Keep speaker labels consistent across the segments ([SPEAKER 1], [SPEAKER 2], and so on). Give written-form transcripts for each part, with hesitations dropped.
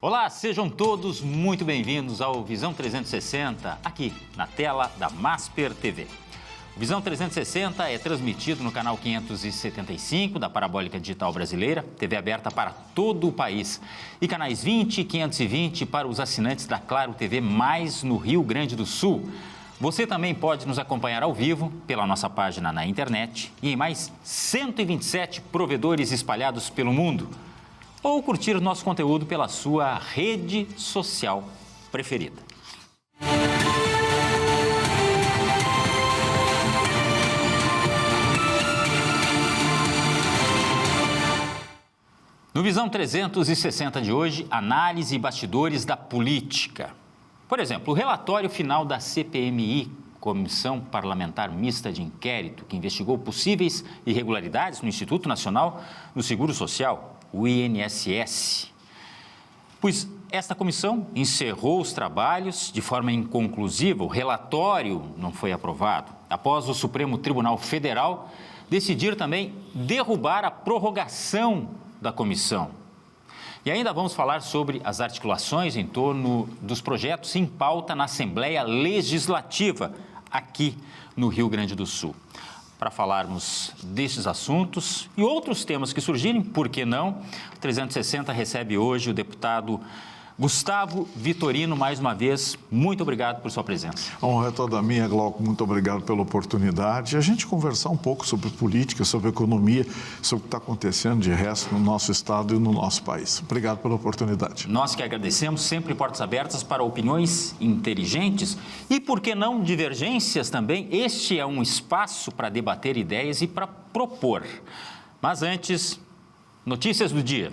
[SPEAKER 1] Olá, sejam todos muito bem-vindos ao Visão 360, aqui na tela da Masper TV. O Visão 360 é transmitido no canal 575 da Parabólica Digital Brasileira, TV aberta para todo o país, e canais 20 e 520 para os assinantes da Claro TV Mais no Rio Grande do Sul. Você também pode nos acompanhar ao vivo pela nossa página na internet e em mais 127 provedores espalhados pelo mundo, ou curtir o nosso conteúdo pela sua rede social preferida. No Visão 360 de hoje, análise e bastidores da política. Por exemplo, o relatório final da CPMI, Comissão Parlamentar Mista de Inquérito, que investigou possíveis irregularidades no Instituto Nacional do Seguro Social, o INSS. Pois esta comissão encerrou os trabalhos de forma inconclusiva, o relatório não foi aprovado, após o Supremo Tribunal Federal decidir também derrubar a prorrogação da comissão. E ainda vamos falar sobre as articulações em torno dos projetos em pauta na Assembleia Legislativa, aqui no Rio Grande do Sul. Para falarmos destes assuntos e outros temas que surgirem, por que não? O 360 recebe hoje o deputado Gustavo Vitorino, mais uma vez, muito obrigado por sua presença.
[SPEAKER 2] A honra é toda minha, Glauco, muito obrigado pela oportunidade. A gente conversar um pouco sobre política, sobre economia, sobre o que está acontecendo de resto no nosso estado e no nosso país. Obrigado pela oportunidade.
[SPEAKER 1] Nós que agradecemos, sempre portas abertas para opiniões inteligentes e, por que não, divergências também. Este é um espaço para debater ideias e para propor. Mas antes, notícias do dia.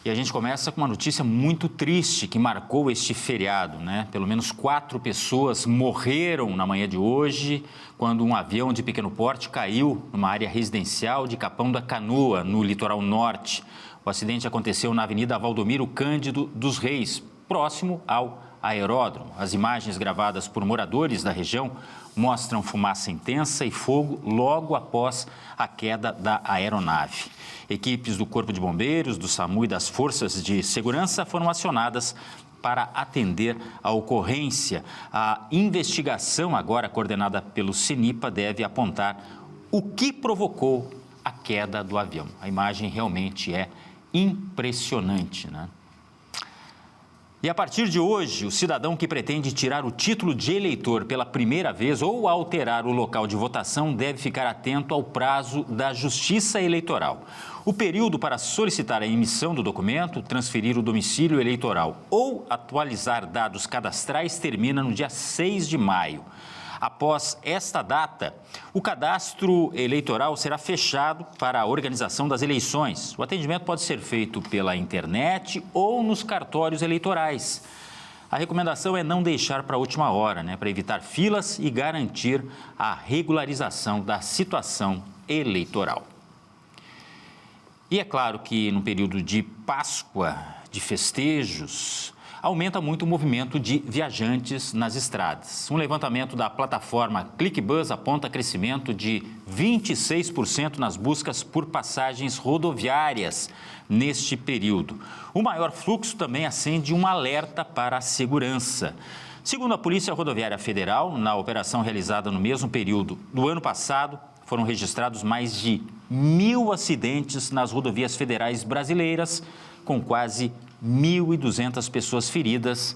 [SPEAKER 1] E a gente começa com uma notícia muito triste que marcou este feriado, né? Pelo menos 4 pessoas morreram na manhã de hoje quando um avião de pequeno porte caiu numa área residencial de Capão da Canoa, no litoral norte. O acidente aconteceu na Avenida Valdomiro Cândido dos Reis, próximo ao aeródromo. As imagens gravadas por moradores da região mostram fumaça intensa e fogo logo após a queda da aeronave. Equipes do Corpo de Bombeiros, do SAMU e das Forças de Segurança foram acionadas para atender a ocorrência. A investigação, agora coordenada pelo CENIPA, deve apontar o que provocou a queda do avião. A imagem realmente é impressionante, né? E a partir de hoje, o cidadão que pretende tirar o título de eleitor pela primeira vez ou alterar o local de votação deve ficar atento ao prazo da Justiça Eleitoral. O período para solicitar a emissão do documento, transferir o domicílio eleitoral ou atualizar dados cadastrais termina no dia 6 de maio. Após esta data, o cadastro eleitoral será fechado para a organização das eleições. O atendimento pode ser feito pela internet ou nos cartórios eleitorais. A recomendação é não deixar para a última hora, né, para evitar filas e garantir a regularização da situação eleitoral. E é claro que no período de Páscoa, de festejos, aumenta muito o movimento de viajantes nas estradas. Um levantamento da plataforma ClickBus aponta crescimento de 26% nas buscas por passagens rodoviárias neste período. O maior fluxo também acende um alerta para a segurança. Segundo a Polícia Rodoviária Federal, na operação realizada no mesmo período do ano passado, foram registrados mais de 1.000 acidentes nas rodovias federais brasileiras, com quase 1.200 pessoas feridas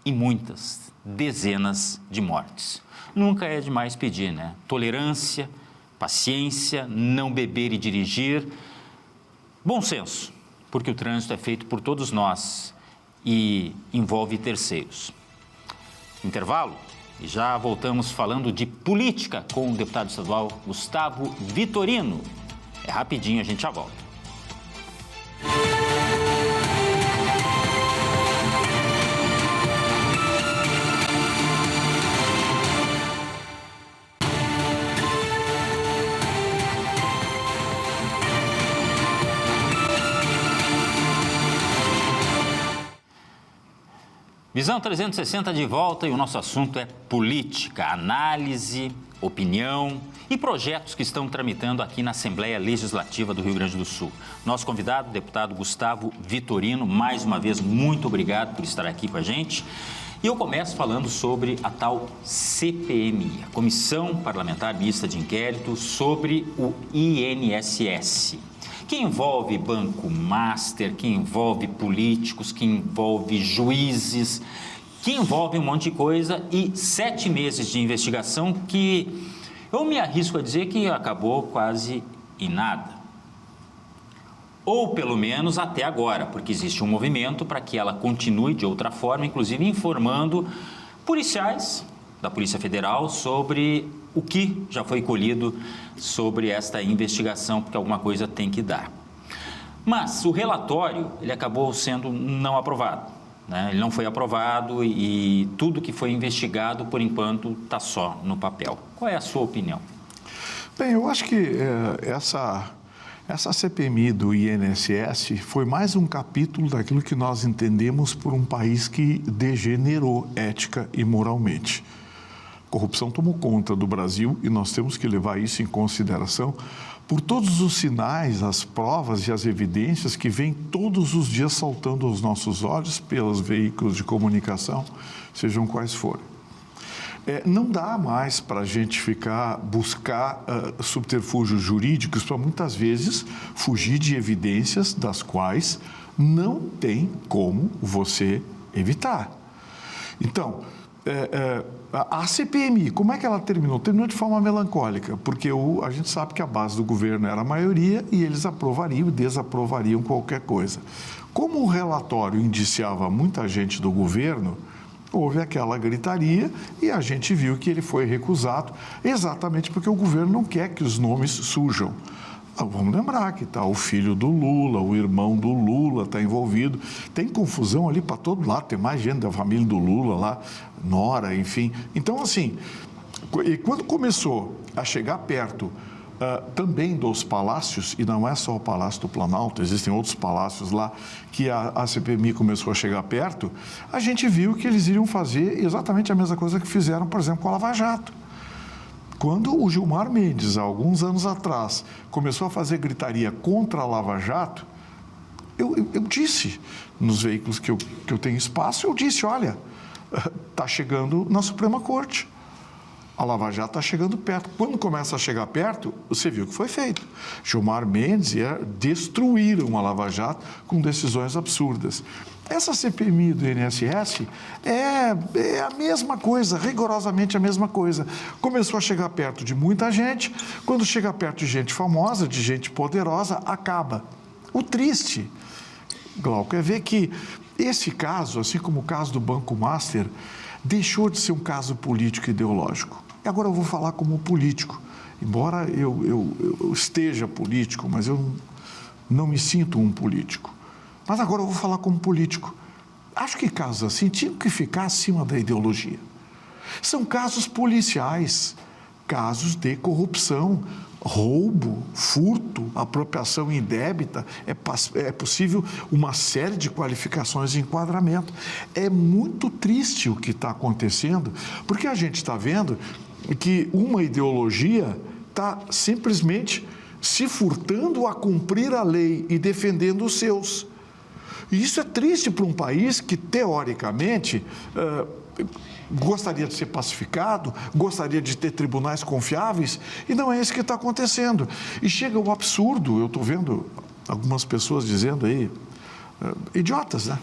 [SPEAKER 1] e muitas, dezenas de mortes. Nunca é demais pedir, né? Tolerância, paciência, não beber e dirigir. Bom senso, porque o trânsito é feito por todos nós e envolve terceiros. Intervalo? E já voltamos falando de política com o deputado estadual Gustavo Vitorino. É rapidinho, a gente já volta. Visão 360 de volta e o nosso assunto é política, análise opinião e projetos que estão tramitando aqui na Assembleia Legislativa do Rio Grande do Sul. Nosso convidado, o deputado Gustavo Vitorino, mais uma vez, muito obrigado por estar aqui com a gente. E eu começo falando sobre a tal CPMI, a Comissão Parlamentar Mista de Inquérito sobre o INSS, que envolve Banco Master, que envolve políticos, que envolve juízes, que envolve um monte de coisa e 7 meses de investigação que eu me arrisco a dizer que acabou quase em nada. Ou pelo menos até agora, porque existe um movimento para que ela continue de outra forma, inclusive informando policiais da Polícia Federal sobre o que já foi colhido sobre esta investigação, porque alguma coisa tem que dar. Mas o relatório, ele acabou sendo não aprovado, né? Ele não foi aprovado e tudo que foi investigado, por enquanto, está só no papel. Qual é a sua opinião?
[SPEAKER 2] Bem, eu acho que essa CPMI do INSS foi mais um capítulo daquilo que nós entendemos por um país que degenerou ética e moralmente. A corrupção tomou conta do Brasil e nós temos que levar isso em consideração por todos os sinais, as provas e as evidências que vêm todos os dias saltando aos nossos olhos pelos veículos de comunicação, sejam quais forem. Não dá mais para a gente buscar subterfúgios jurídicos para muitas vezes fugir de evidências das quais não tem como você evitar. Então, a CPMI, como é que ela terminou? Terminou de forma melancólica, porque a gente sabe que a base do governo era a maioria e eles aprovariam e desaprovariam qualquer coisa. Como o relatório indiciava muita gente do governo, houve aquela gritaria e a gente viu que ele foi recusado exatamente porque o governo não quer que os nomes surjam. Vamos lembrar que está o filho do Lula, o irmão do Lula está envolvido. Tem confusão ali para todo lado, tem mais gente da família do Lula lá, nora, enfim. Então, assim, e quando começou a chegar perto também dos palácios, e não é só o Palácio do Planalto, existem outros palácios lá que a CPMI começou a chegar perto, a gente viu que eles iriam fazer exatamente a mesma coisa que fizeram, por exemplo, com a Lava Jato. Quando o Gilmar Mendes, há alguns anos atrás, começou a fazer gritaria contra a Lava Jato, eu disse nos veículos que eu tenho espaço, eu disse, olha, está chegando na Suprema Corte. A Lava Jato está chegando perto. Quando começa a chegar perto, você viu o que foi feito. Gilmar Mendes destruíram a Lava Jato com decisões absurdas. Essa CPMI do INSS é a mesma coisa, rigorosamente a mesma coisa. Começou a chegar perto de muita gente, quando chega perto de gente famosa, de gente poderosa, acaba. O triste, Glauco, é ver que esse caso, assim como o caso do Banco Master, deixou de ser um caso político e ideológico. E agora eu vou falar como político. Embora eu esteja político, mas eu não me sinto um político. Mas agora eu vou falar como político. Acho que casos assim tinham que ficar acima da ideologia. São casos policiais, casos de corrupção, roubo, furto, apropriação indébita, é possível uma série de qualificações de enquadramento. É muito triste o que está acontecendo, porque a gente está vendo que uma ideologia está simplesmente se furtando a cumprir a lei e defendendo os seus. E isso é triste para um país que, teoricamente, gostaria de ser pacificado, gostaria de ter tribunais confiáveis, e não é isso que está acontecendo. E chega o absurdo, eu estou vendo algumas pessoas dizendo aí, idiotas, né?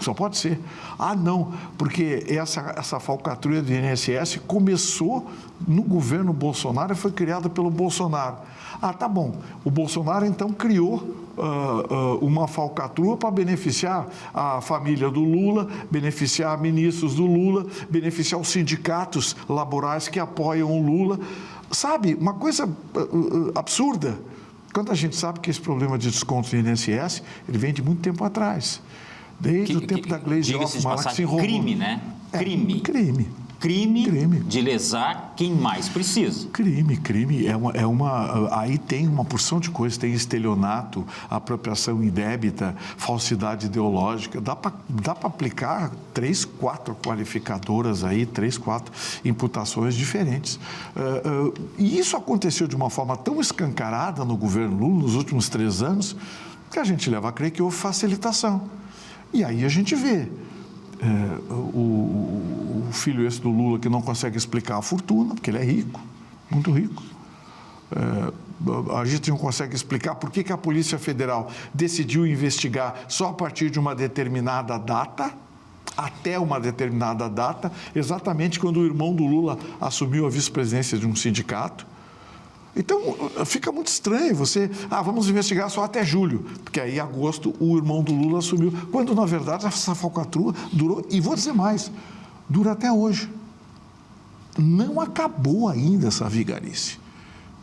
[SPEAKER 2] Só pode ser. Ah, não, porque essa falcatrua do INSS começou no governo Bolsonaro e foi criada pelo Bolsonaro. Ah, tá bom. O Bolsonaro, então, criou uma falcatrua para beneficiar a família do Lula, beneficiar ministros do Lula, beneficiar os sindicatos laborais que apoiam o Lula. Sabe, uma coisa absurda. Quando a gente sabe que esse problema de desconto do INSS, ele vem de muito tempo atrás. Desde o tempo da Gleisi Hoffmann, que se enrolou.
[SPEAKER 1] Crime, né?
[SPEAKER 2] Crime.
[SPEAKER 1] crime de lesar quem mais precisa.
[SPEAKER 2] Crime. Aí tem uma porção de coisas, tem estelionato, apropriação indébita, falsidade ideológica. Dá para aplicar 3, 4 qualificadoras aí, 3, 4 imputações diferentes. E isso aconteceu de uma forma tão escancarada no governo Lula nos últimos 3 anos, que a gente leva a crer que houve facilitação. E aí a gente vê o filho esse do Lula que não consegue explicar a fortuna, porque ele é rico, muito rico. A gente não consegue explicar por que a Polícia Federal decidiu investigar só a partir de uma determinada data, até uma determinada data, exatamente quando o irmão do Lula assumiu a vice-presidência de um sindicato. Então, fica muito estranho você... vamos investigar só até julho, porque aí, em agosto, o irmão do Lula assumiu. Quando, na verdade, essa falcatrua durou, e vou dizer mais, dura até hoje. Não acabou ainda essa vigarice.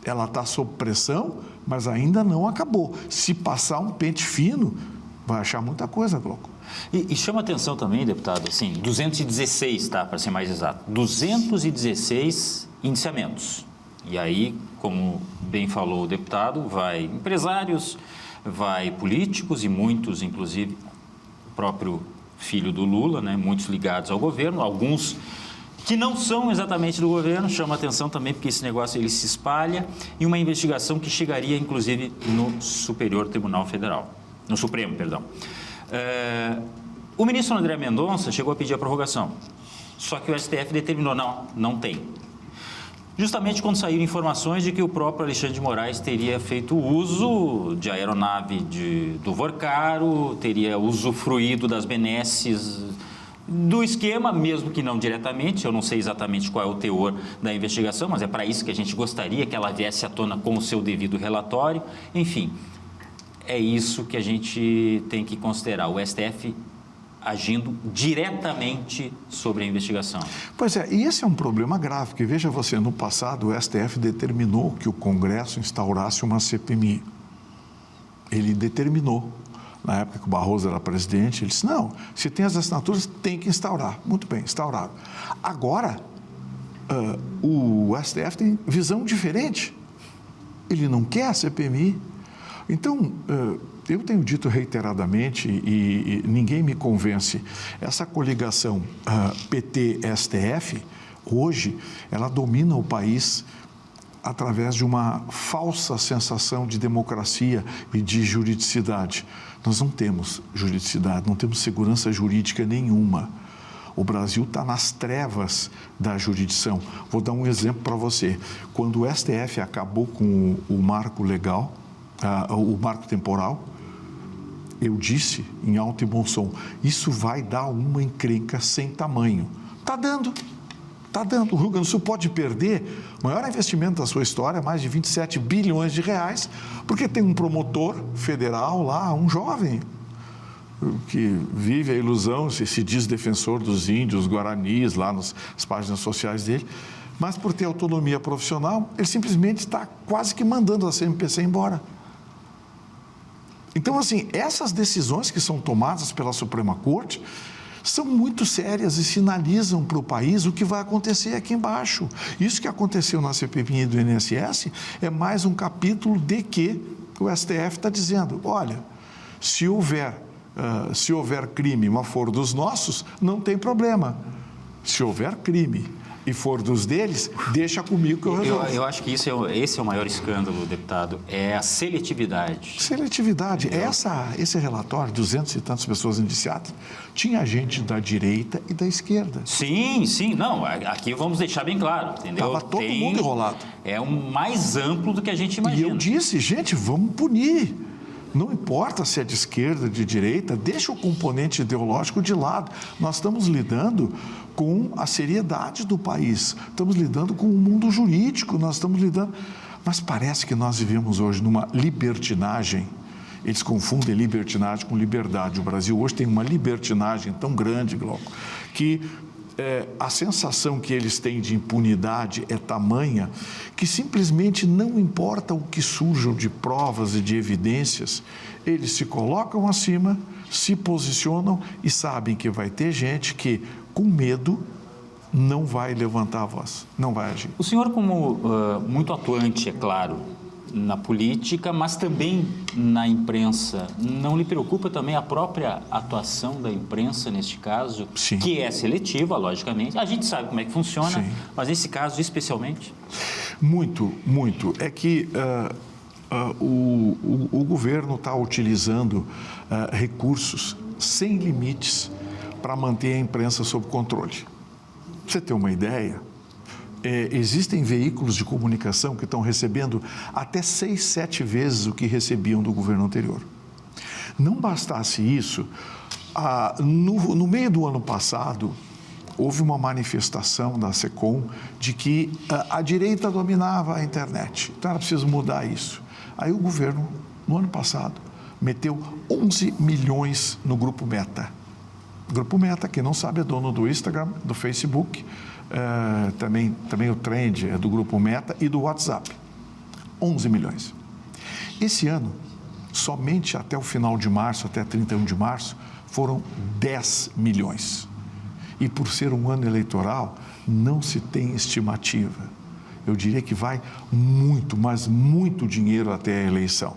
[SPEAKER 2] Ela está sob pressão, mas ainda não acabou. Se passar um pente fino, vai achar muita coisa, Glauco.
[SPEAKER 1] E chama atenção também, deputado, assim, 216, tá, para ser mais exato, 216 indiciamentos. E aí, como bem falou o deputado, vai empresários, vai políticos e muitos, inclusive, o próprio filho do Lula, né, muitos ligados ao governo, alguns que não são exatamente do governo, chama atenção também porque esse negócio ele se espalha, e uma investigação que chegaria, inclusive, no Superior Tribunal Federal, no Supremo, perdão. O ministro André Mendonça chegou a pedir a prorrogação, só que o STF determinou, não tem. Justamente quando saíram informações de que o próprio Alexandre de Moraes teria feito uso de aeronave do Vorcaro, teria usufruído das benesses do esquema, mesmo que não diretamente. Eu não sei exatamente qual é o teor da investigação, mas é para isso que a gente gostaria que ela viesse à tona com o seu devido relatório. Enfim, é isso que a gente tem que considerar. O STF agindo diretamente sobre a investigação.
[SPEAKER 2] Pois é, e esse é um problema grave, porque veja você, no passado o STF determinou que o Congresso instaurasse uma CPMI. Ele determinou, na época que o Barroso era presidente, ele disse, não, se tem as assinaturas, tem que instaurar. Muito bem, instaurado. Agora, o STF tem visão diferente. Ele não quer a CPMI. Então, eu tenho dito reiteradamente, e ninguém me convence, essa coligação PT-STF, hoje, ela domina o país através de uma falsa sensação de democracia e de juridicidade. Nós não temos juridicidade, não temos segurança jurídica nenhuma. O Brasil está nas trevas da jurisdição. Vou dar um exemplo para você. Quando o STF acabou com o marco legal, o marco temporal, eu disse em alto e bom som, isso vai dar uma encrenca sem tamanho. Está dando. O Rio Grande do Sul pode perder o maior investimento da sua história, mais de 27 bilhões de reais, porque tem um promotor federal lá, um jovem, que vive a ilusão, se diz defensor dos índios, guaranis, lá nas páginas sociais dele, mas por ter autonomia profissional, ele simplesmente está quase que mandando a CMPC embora. Então, assim, essas decisões que são tomadas pela Suprema Corte são muito sérias e sinalizam para o país o que vai acontecer aqui embaixo. Isso que aconteceu na CPMI do INSS é mais um capítulo de que o STF está dizendo, olha, se houver crime, mas for dos nossos, não tem problema. Se houver crime e for dos deles, deixa comigo que eu resolvo.
[SPEAKER 1] Eu acho que esse é o maior escândalo, deputado, é a seletividade.
[SPEAKER 2] Seletividade. Esse relatório, 200 e tantas pessoas indiciadas, tinha gente da direita e da esquerda.
[SPEAKER 1] Sim, não, aqui vamos deixar bem claro, entendeu?
[SPEAKER 2] Estava todo mundo enrolado.
[SPEAKER 1] É mais amplo do que a gente imagina.
[SPEAKER 2] E eu disse, gente, vamos punir. Não importa se é de esquerda, de direita, deixa o componente ideológico de lado. Nós estamos lidando com a seriedade do país, estamos lidando com o mundo jurídico, mas parece que nós vivemos hoje numa libertinagem. Eles confundem libertinagem com liberdade. O Brasil hoje tem uma libertinagem tão grande, Glauco, que a sensação que eles têm de impunidade é tamanha que simplesmente não importa o que surjam de provas e de evidências, eles se colocam acima, se posicionam e sabem que vai ter gente que, com medo, não vai levantar a voz, não vai agir.
[SPEAKER 1] O senhor, como muito atuante, é claro, na política, mas também na imprensa, não lhe preocupa também a própria atuação da imprensa neste caso?
[SPEAKER 2] Sim.
[SPEAKER 1] Que é seletiva, logicamente. A gente sabe como é que funciona,
[SPEAKER 2] Sim.
[SPEAKER 1] mas nesse caso especialmente?
[SPEAKER 2] Muito, muito. É que o governo está utilizando recursos sem limites para manter a imprensa sob controle. Pra você ter uma ideia, existem veículos de comunicação que estão recebendo até 6, 7 vezes o que recebiam do governo anterior. Não bastasse isso, no meio do ano passado, houve uma manifestação da SECOM de que a direita dominava a internet, então era preciso mudar isso. Aí o governo, no ano passado, meteu 11 milhões no Grupo Meta. O Grupo Meta, quem não sabe, é dono do Instagram, do Facebook, também o Trend é do Grupo Meta e do WhatsApp. 11 milhões. Esse ano, somente até o final de março, até 31 de março, foram 10 milhões. E por ser um ano eleitoral, não se tem estimativa. Eu diria que vai muito, mas muito dinheiro até a eleição.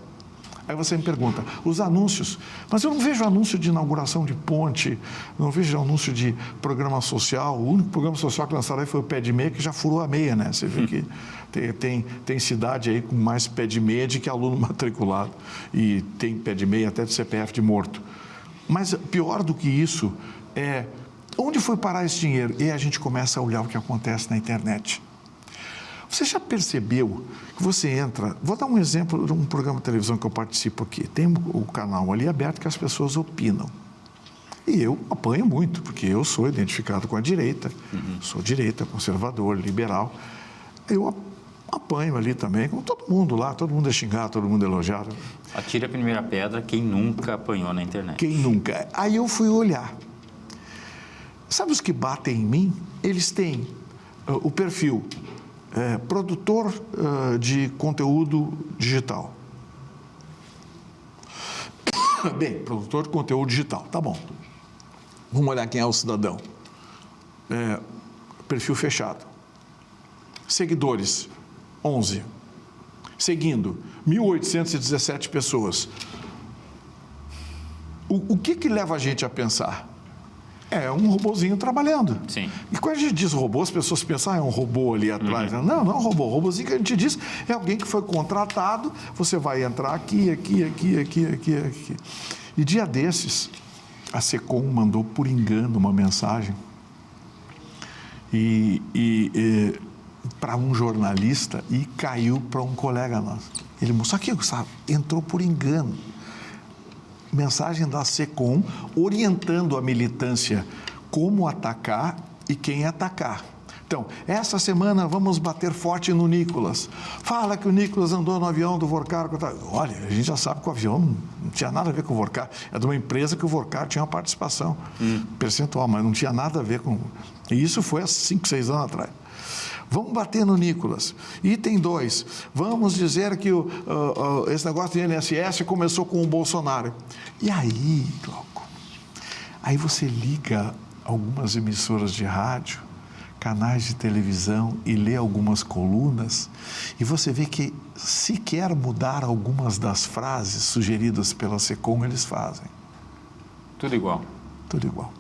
[SPEAKER 2] Aí você me pergunta, os anúncios, mas eu não vejo anúncio de inauguração de ponte, não vejo anúncio de programa social, o único programa social que lançaram aí foi o pé de meia, que já furou a meia, né? Você vê que tem cidade aí com mais pé de meia do que aluno matriculado, e tem pé de meia até de CPF de morto. Mas pior do que isso é, onde foi parar esse dinheiro? E a gente começa a olhar o que acontece na internet. Você já percebeu que você entra... Vou dar um exemplo de um programa de televisão que eu participo aqui. Tem o canal ali aberto que as pessoas opinam. E eu apanho muito, porque eu sou identificado com a direita, sou direita, conservador, liberal. Eu apanho ali também, como todo mundo lá, todo mundo é xingado, todo mundo é elogiado.
[SPEAKER 1] Atire a primeira pedra quem nunca apanhou na internet.
[SPEAKER 2] Quem nunca? Aí eu fui olhar. Sabe os que batem em mim? Eles têm o perfil... produtor de conteúdo digital. Bem, produtor de conteúdo digital, tá bom. Vamos olhar quem é o cidadão. Perfil fechado. Seguidores, 11. Seguindo, 1.817 pessoas. O que leva a gente a pensar? É um robozinho trabalhando.
[SPEAKER 1] Sim.
[SPEAKER 2] E quando a gente diz robô, as pessoas pensam, é um robô ali atrás. Não, não é um robô. O robozinho que a gente diz é alguém que foi contratado, você vai entrar aqui. E dia desses, a SECOM mandou por engano uma mensagem para um jornalista e caiu para um colega nosso. Ele mostrou aqui, sabe, entrou por engano. Mensagem da SECOM orientando a militância como atacar e quem atacar. Então, essa semana vamos bater forte no Nicolas. Fala que o Nicolas andou no avião do Vorcar. Olha, a gente já sabe que o avião não tinha nada a ver com o Vorcar. É de uma empresa que o Vorcar tinha uma participação percentual, mas não tinha nada a ver com... E isso foi há 5, 6 anos atrás. Vamos bater no Nicolas. Item 2, vamos dizer que esse negócio de INSS começou com o Bolsonaro. E aí, Glauco, aí você liga algumas emissoras de rádio, canais de televisão e lê algumas colunas e você vê que se quer mudar algumas das frases sugeridas pela SECOM, eles fazem.
[SPEAKER 1] Tudo igual.
[SPEAKER 2] Tudo igual.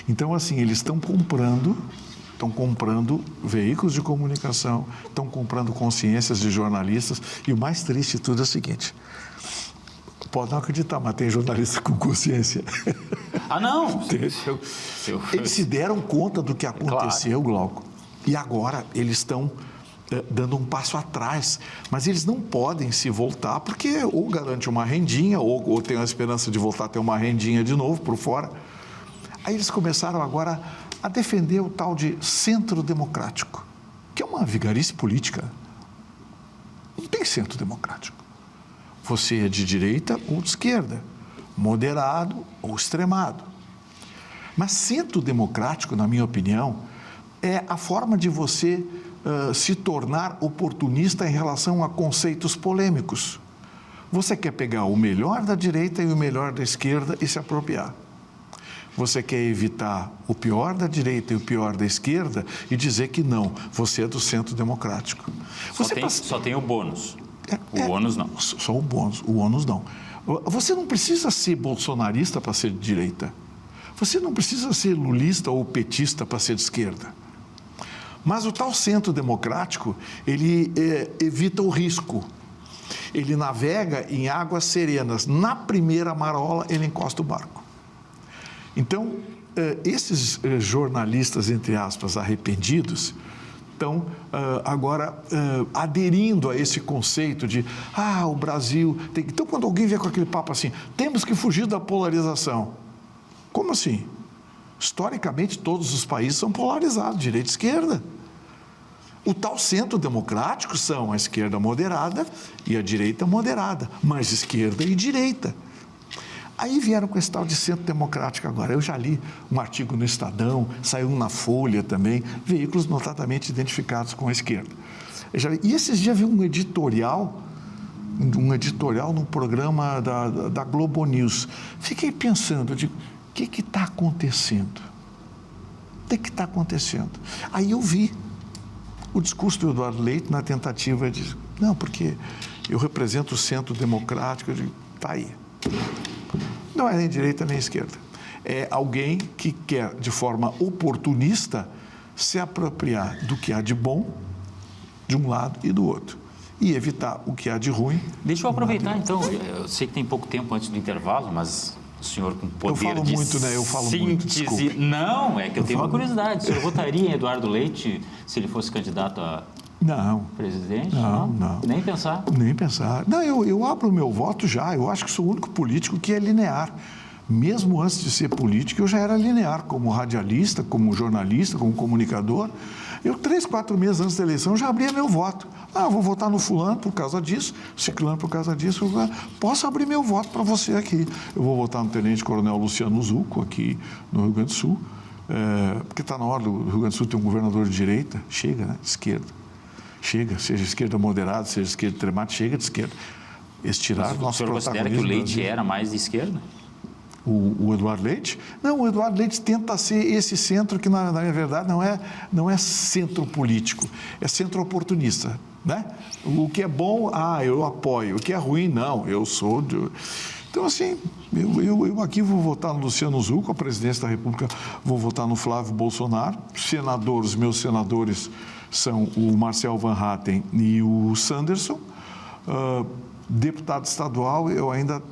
[SPEAKER 2] Então, assim, eles estão comprando veículos de comunicação, estão comprando consciências de jornalistas e o mais triste de tudo é o seguinte, pode não acreditar, mas tem jornalista com consciência.
[SPEAKER 1] Ah, não!
[SPEAKER 2] Eles se deram conta do que aconteceu, claro. Glauco, e agora eles estão dando um passo atrás, mas eles não podem se voltar porque ou garante uma rendinha ou tem a esperança de voltar a ter uma rendinha de novo por fora. Aí eles começaram agora a defender o tal de centro democrático, que é uma vigarice política. Não tem centro democrático. Você é de direita ou de esquerda, moderado ou extremado. Mas centro democrático, na minha opinião, é a forma de você se tornar oportunista em relação a conceitos polêmicos. Você quer pegar o melhor da direita e o melhor da esquerda e se apropriar. Você quer evitar o pior da direita e o pior da esquerda e dizer que não, você é do centro democrático.
[SPEAKER 1] Só tem o bônus. O ônus não.
[SPEAKER 2] Só o bônus, o ônus não. Você não precisa ser bolsonarista para ser de direita. Você não precisa ser lulista ou petista para ser de esquerda. Mas o tal centro democrático, ele evita o risco. Ele navega em águas serenas. Na primeira marola, ele encosta o barco. Então, esses jornalistas, entre aspas, arrependidos, estão agora aderindo a esse conceito de o Brasil tem... Então, quando alguém vem com aquele papo assim, temos que fugir da polarização. Como assim? Historicamente, todos os países são polarizados, direita e esquerda. O tal centro democrático são a esquerda moderada e a direita moderada, mas esquerda e direita. Aí vieram com esse tal de centro democrático agora. Eu já li um artigo no Estadão, saiu na Folha também, veículos notadamente identificados com a esquerda. E esses dias vi um editorial num programa da Globo News. Fiquei pensando, eu digo, o que está acontecendo? O que está acontecendo? Aí eu vi o discurso do Eduardo Leite na tentativa de... Não, porque eu represento o centro democrático. Eu digo, está aí. Não é nem direita nem esquerda. É alguém que quer, de forma oportunista, se apropriar do que há de bom de um lado e do outro. E evitar o que há de ruim.
[SPEAKER 1] Deixa eu aproveitar, então. Eu sei que tem pouco tempo antes do intervalo, mas o senhor com poder de síntese...
[SPEAKER 2] Eu falo muito, desculpe.
[SPEAKER 1] Não, é que eu tenho uma curiosidade. O senhor votaria em Eduardo Leite se ele fosse candidato a...
[SPEAKER 2] Não.
[SPEAKER 1] Presidente?
[SPEAKER 2] Não.
[SPEAKER 1] Nem pensar?
[SPEAKER 2] Nem pensar. Não, eu abro o meu voto já. Eu acho que sou o único político que é linear. Mesmo antes de ser político, eu já era linear, como radialista, como jornalista, como comunicador. Eu, 3, 4 meses antes da eleição, já abria meu voto. Vou votar no fulano por causa disso, ciclano por causa disso. Posso abrir meu voto para você aqui. Eu vou votar no tenente-coronel Luciano Zucco, aqui no Rio Grande do Sul, porque está na hora do Rio Grande do Sul ter um governador de direita. Chega, né? De esquerda. Chega, seja esquerda moderada, seja esquerda extremada, chega de esquerda. Eles tiraram o nosso protagonismo.
[SPEAKER 1] O senhor considera que o Leite era mais de esquerda?
[SPEAKER 2] O Eduardo Leite? Não, o Eduardo Leite tenta ser esse centro que, na verdade, não é centro político, é centro oportunista, né? O que é bom, eu apoio. O que é ruim, não, eu sou... Então, assim, eu aqui vou votar no Luciano Zucco, a presidência da República, vou votar no Flávio Bolsonaro. Os meus senadores são o Marcel Van Hatten e o Sanderson. Deputado estadual, eu ainda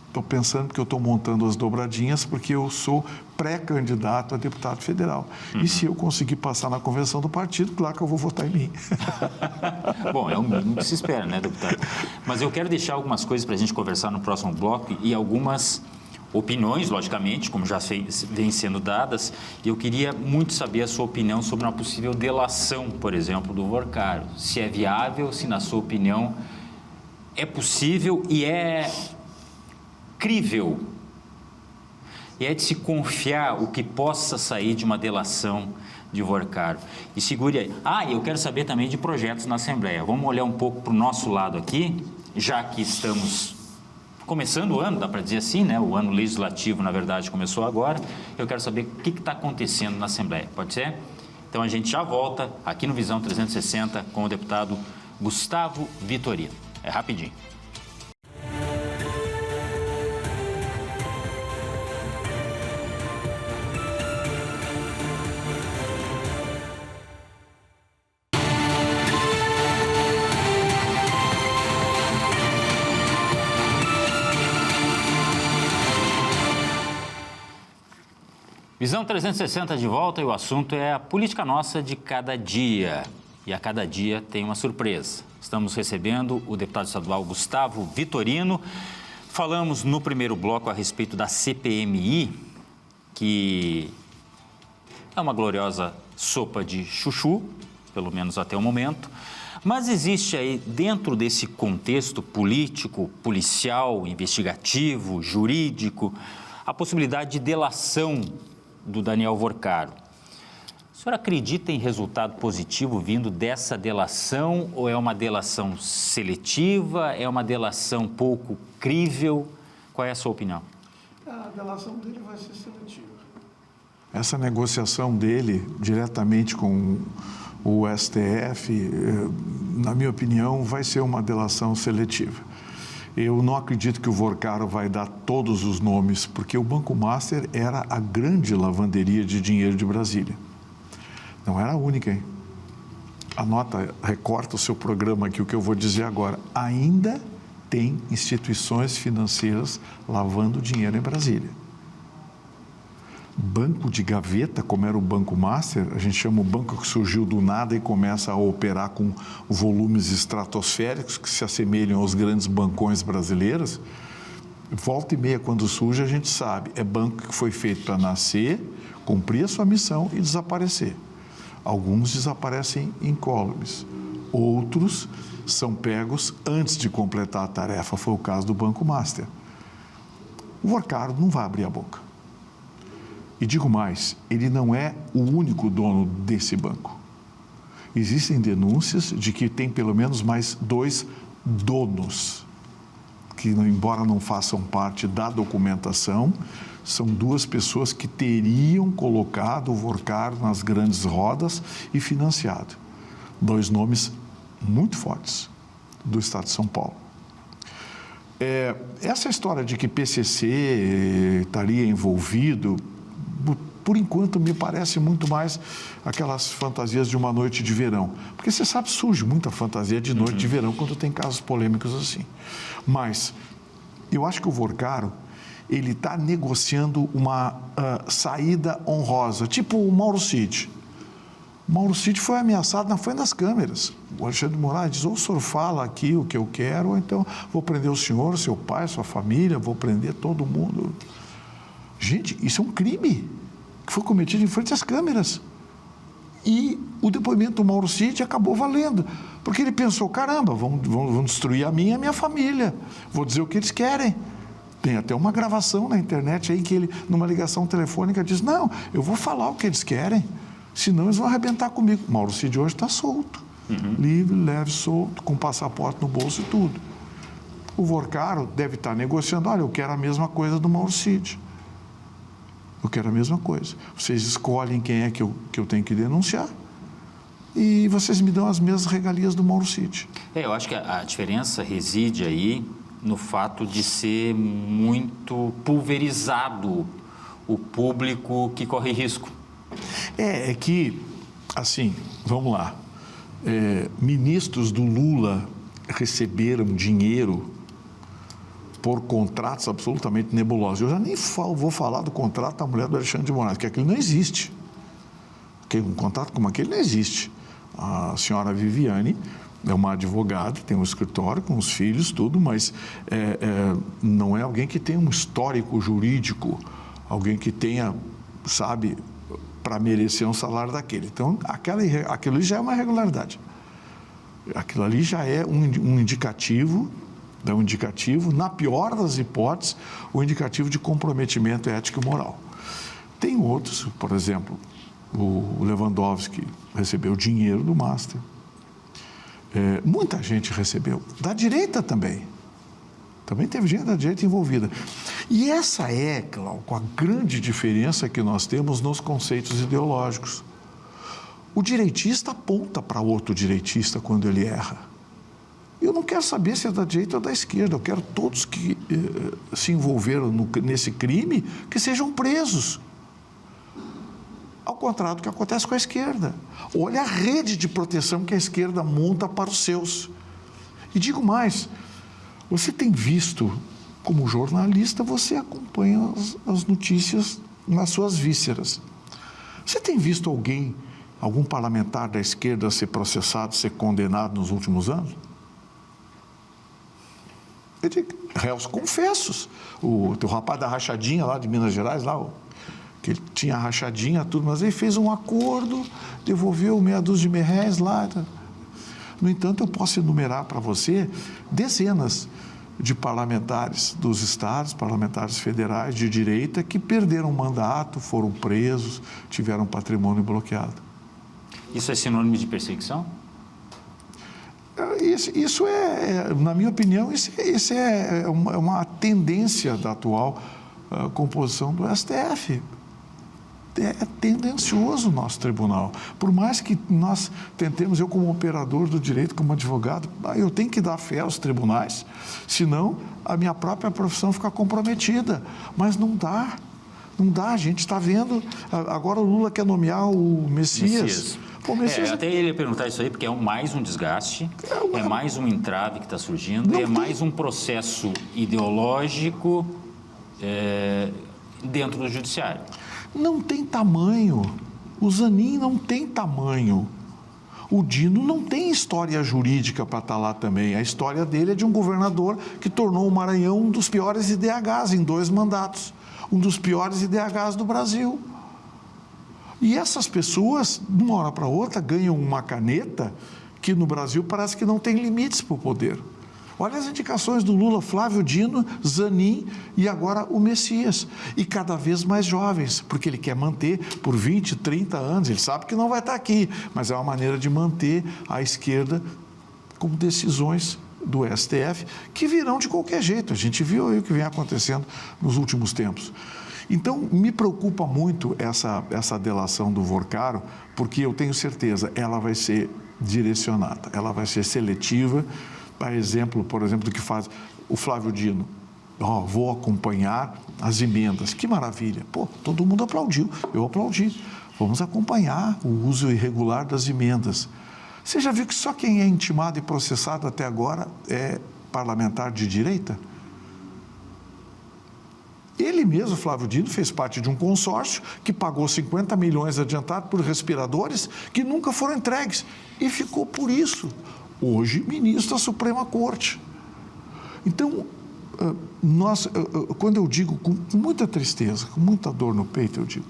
[SPEAKER 2] estou pensando que eu estou montando as dobradinhas, porque eu sou pré-candidato a deputado federal. E se eu conseguir passar na convenção do partido, claro que eu vou votar em mim.
[SPEAKER 1] Bom, é o mínimo que se espera, né, deputado? Mas eu quero deixar algumas coisas para a gente conversar no próximo bloco e algumas opiniões, logicamente, como já vêm sendo dadas, e eu queria muito saber a sua opinião sobre uma possível delação, por exemplo, do Vorcaro. Se é viável, se, na sua opinião, é possível e é crível. E é de se confiar o que possa sair de uma delação de Vorcaro. E segure aí. Eu quero saber também de projetos na Assembleia. Vamos olhar um pouco para o nosso lado aqui, já que estamos começando o ano, dá para dizer assim, né? O ano legislativo, na verdade, começou agora. Eu quero saber o que está acontecendo na Assembleia. Pode ser? Então, a gente já volta aqui no Visão 360 com o deputado Gustavo Vitorino. É rapidinho. Visão 360 de volta e o assunto é a política nossa de cada dia. E a cada dia tem uma surpresa. Estamos recebendo o deputado estadual Gustavo Vitorino. Falamos no primeiro bloco a respeito da CPMI, que é uma gloriosa sopa de chuchu, pelo menos até o momento. Mas existe aí, dentro desse contexto político, policial, investigativo, jurídico, a possibilidade de delação do Daniel Vorcaro. O senhor acredita em resultado positivo vindo dessa delação ou é uma delação seletiva, é uma delação pouco crível? Qual é a sua opinião?
[SPEAKER 2] A delação dele vai ser seletiva. Essa negociação dele diretamente com o STF, na minha opinião, vai ser uma delação seletiva. Eu não acredito que o Vorcaro vai dar todos os nomes, porque o Banco Master era a grande lavanderia de dinheiro de Brasília. Não era a única, hein? Anota, recorta o seu programa aqui, o que eu vou dizer agora. Ainda tem instituições financeiras lavando dinheiro em Brasília. Banco de gaveta, como era o Banco Master, a gente chama o banco que surgiu do nada e começa a operar com volumes estratosféricos que se assemelham aos grandes bancões brasileiros. Volta e meia, quando surge, a gente sabe, é banco que foi feito para nascer, cumprir a sua missão e desaparecer. Alguns desaparecem incólumes, outros são pegos antes de completar a tarefa, foi o caso do Banco Master. O Vorcaro não vai abrir a boca. E digo mais, ele não é o único dono desse banco. Existem denúncias de que tem pelo menos mais 2 donos, que embora não façam parte da documentação, são 2 pessoas que teriam colocado o Vorcaro nas grandes rodas e financiado. 2 nomes muito fortes do Estado de São Paulo. Essa história de que PCC estaria envolvido, por enquanto, me parece muito mais aquelas fantasias de uma noite de verão. Porque você sabe, surge muita fantasia de noite de verão quando tem casos polêmicos assim. Mas eu acho que o Vorcaro, ele está negociando uma saída honrosa, tipo o Mauro Cid. O Mauro Cid foi ameaçado na frente das câmeras. O Alexandre de Moraes diz, ou o senhor fala aqui o que eu quero, ou então vou prender o senhor, seu pai, sua família, vou prender todo mundo. Gente, isso é um crime que foi cometido em frente às câmeras. E o depoimento do Mauro Cid acabou valendo, porque ele pensou, caramba, vão destruir a minha e a minha família, vou dizer o que eles querem. Tem até uma gravação na internet aí que ele, numa ligação telefônica, diz, não, eu vou falar o que eles querem, senão eles vão arrebentar comigo. Mauro Cid hoje está solto, livre, leve, solto, com passaporte no bolso e tudo. O Vorcaro deve estar negociando, olha, eu quero a mesma coisa do Mauro Cid. Eu quero a mesma coisa. Vocês escolhem quem é que eu tenho que denunciar e vocês me dão as mesmas regalias do Mauro Cid.
[SPEAKER 1] Eu acho que a diferença reside aí no fato de ser muito pulverizado o público que corre risco.
[SPEAKER 2] É que, assim, vamos lá, ministros do Lula receberam dinheiro por contratos absolutamente nebulosos. Eu já nem vou falar do contrato da mulher do Alexandre de Moraes, que aquilo não existe. Porque um contrato como aquele não existe. A senhora Viviane é uma advogada, tem um escritório com os filhos, tudo, mas não é alguém que tenha um histórico jurídico, alguém que tenha, sabe, para merecer um salário daquele. Então, aquilo ali já é uma irregularidade. Aquilo ali já é um indicativo, na pior das hipóteses, o indicativo de comprometimento ético e moral. Tem outros, por exemplo, o Lewandowski recebeu dinheiro do Master. Muita gente recebeu, da direita também. Também teve gente da direita envolvida. E essa é, Glauco, a grande diferença que nós temos nos conceitos ideológicos. O direitista aponta para outro direitista quando ele erra. Eu não quero saber se é da direita ou da esquerda, eu quero todos que se envolveram nesse crime que sejam presos. Ao contrário do que acontece com a esquerda. Olha a rede de proteção que a esquerda monta para os seus. E digo mais, você tem visto, como jornalista, você acompanha as notícias nas suas vísceras. Você tem visto algum parlamentar da esquerda ser processado, ser condenado nos últimos anos? Eu digo, réus confessos. O rapaz da rachadinha lá de Minas Gerais, lá, que ele tinha rachadinha, tudo, mas ele fez um acordo, devolveu meia dúzia de merréis lá. No entanto, eu posso enumerar para você dezenas de parlamentares dos estados, parlamentares federais de direita, que perderam mandato, foram presos, tiveram patrimônio bloqueado.
[SPEAKER 1] Isso é sinônimo de perseguição?
[SPEAKER 2] Isso na minha opinião, isso é uma tendência da atual composição do STF. É tendencioso o nosso tribunal. Por mais que nós tentemos, eu como operador do direito, como advogado, eu tenho que dar fé aos tribunais, senão a minha própria profissão fica comprometida. Mas não dá, a gente está vendo, agora o Lula quer nomear o Messias. Pô, Messias...
[SPEAKER 1] até ele ia perguntar isso aí, porque é mais um desgaste, é mais um entrave que está surgindo, mais um processo ideológico dentro do judiciário.
[SPEAKER 2] Não tem tamanho. O Zanin não tem tamanho. O Dino não tem história jurídica para estar lá também. A história dele é de um governador que tornou o Maranhão um dos piores IDHs em 2 mandatos. Um dos piores IDHs do Brasil. E essas pessoas, de uma hora para outra, ganham uma caneta que no Brasil parece que não tem limites para o poder. Olha as indicações do Lula: Flávio Dino, Zanin e agora o Messias. E cada vez mais jovens, porque ele quer manter por 20, 30 anos. Ele sabe que não vai estar aqui, mas é uma maneira de manter a esquerda com decisões do STF que virão de qualquer jeito. A gente viu aí o que vem acontecendo nos últimos tempos. Então, me preocupa muito essa delação do Vorcaro, porque eu tenho certeza, ela vai ser direcionada, ela vai ser seletiva. A exemplo, por exemplo, do que faz o Flávio Dino. Vou acompanhar as emendas. Que maravilha. Pô, todo mundo aplaudiu. Eu aplaudi. Vamos acompanhar o uso irregular das emendas. Você já viu que só quem é intimado e processado até agora é parlamentar de direita? Ele mesmo, Flávio Dino, fez parte de um consórcio que pagou 50 milhões adiantado por respiradores que nunca foram entregues. E ficou por isso. Hoje, ministro da Suprema Corte. Então, quando eu digo com muita tristeza, com muita dor no peito, eu digo,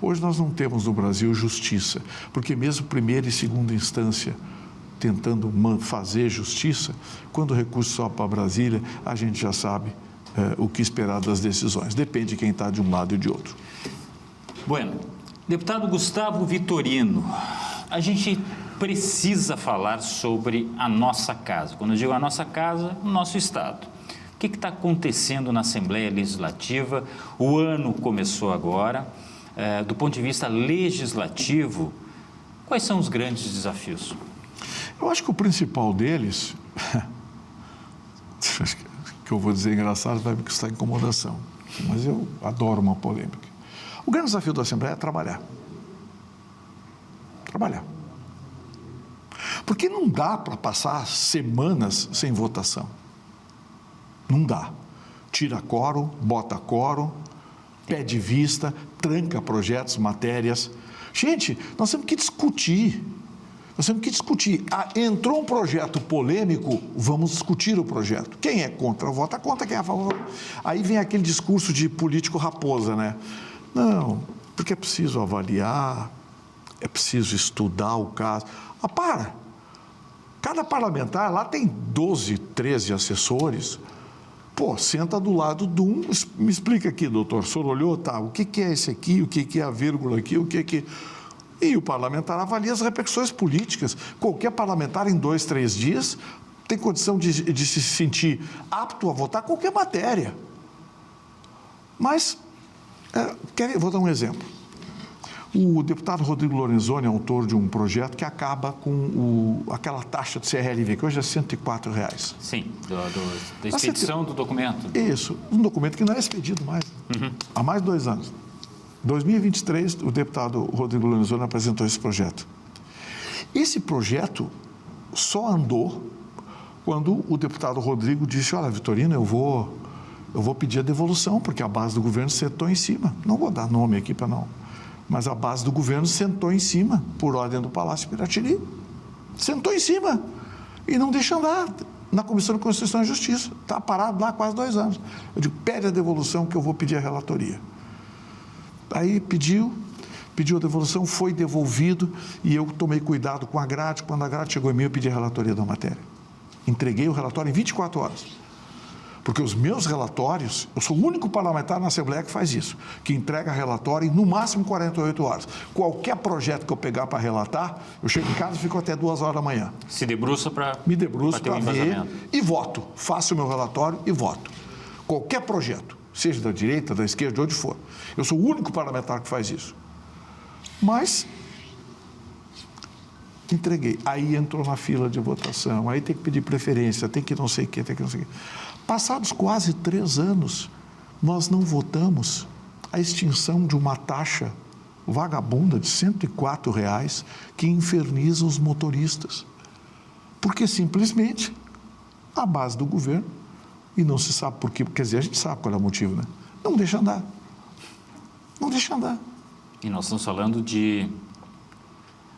[SPEAKER 2] hoje nós não temos no Brasil justiça, porque mesmo primeira e segunda instância tentando fazer justiça, quando o recurso sobe para Brasília, a gente já sabe o que esperar das decisões. Depende de quem está de um lado e de outro.
[SPEAKER 1] Bueno, deputado Gustavo Vitorino, a gente precisa falar sobre a nossa casa. Quando eu digo a nossa casa, o nosso Estado. O que está acontecendo na Assembleia Legislativa? O ano começou agora. Do ponto de vista legislativo, quais são os grandes desafios?
[SPEAKER 2] Eu acho que o principal deles, que eu vou dizer engraçado, vai me custar incomodação, mas eu adoro uma polêmica. O grande desafio da Assembleia é trabalhar. Trabalhar. Porque não dá para passar semanas sem votação. Não dá. Tira quórum, bota quórum, pede vista, tranca projetos, matérias. Gente, nós temos que discutir. Entrou um projeto polêmico, vamos discutir o projeto. Quem é contra, vota contra, quem é a favor. Aí vem aquele discurso de político raposa, né? Não, porque é preciso avaliar, é preciso estudar o caso. Para! Cada parlamentar lá tem 12, 13 assessores. Pô, senta do lado de um, me explica aqui, doutor, o senhor olhou, tá, o que é esse aqui, o que é a vírgula aqui, o que... E o parlamentar avalia as repercussões políticas. Qualquer parlamentar, em 2, 3 dias, tem condição de se sentir apto a votar qualquer matéria. Mas, vou dar um exemplo. O deputado Rodrigo Lorenzoni é autor de um projeto que acaba com aquela taxa de CRLV, que hoje é R$104.
[SPEAKER 1] Sim, da expedição do documento.
[SPEAKER 2] Isso, um documento que não é expedido mais, há mais de 2 anos. Em 2023, o deputado Rodrigo Lorenzoni apresentou esse projeto. Esse projeto só andou quando o deputado Rodrigo disse: olha, Vitorino, eu vou pedir a devolução, porque a base do governo sentou em cima. Não vou dar nome aqui para não... Mas a base do governo sentou em cima, por ordem do Palácio Piratini. Sentou em cima e não deixa andar na Comissão de Constituição e Justiça. Está parado lá há quase 2 anos. Eu digo, pede a devolução que eu vou pedir a relatoria. Aí pediu a devolução, foi devolvido e eu tomei cuidado com a grade. Quando a grade chegou em mim, eu pedi a relatoria da matéria. Entreguei o relatório em 24 horas. Porque os meus relatórios, eu sou o único parlamentar na Assembleia que faz isso, que entrega relatório em no máximo 48 horas. Qualquer projeto que eu pegar para relatar, eu chego em casa e fico até 2 horas da manhã.
[SPEAKER 1] Se debruça para...
[SPEAKER 2] Me debruço para ver e voto. Faço o meu relatório e voto. Qualquer projeto. seja da direita, da esquerda, de onde for. Eu sou o único parlamentar que faz isso. Mas entreguei. Aí entrou na fila de votação, aí tem que pedir preferência, tem que não sei o quê, tem que não sei o quê. Passados quase 3 anos, nós não votamos a extinção de uma taxa vagabunda de R$104 que inferniza os motoristas. Porque simplesmente a base do governo, e não se sabe por quê, quer dizer, a gente sabe qual é o motivo, né? Não deixa andar. Não deixa andar.
[SPEAKER 1] E nós estamos falando de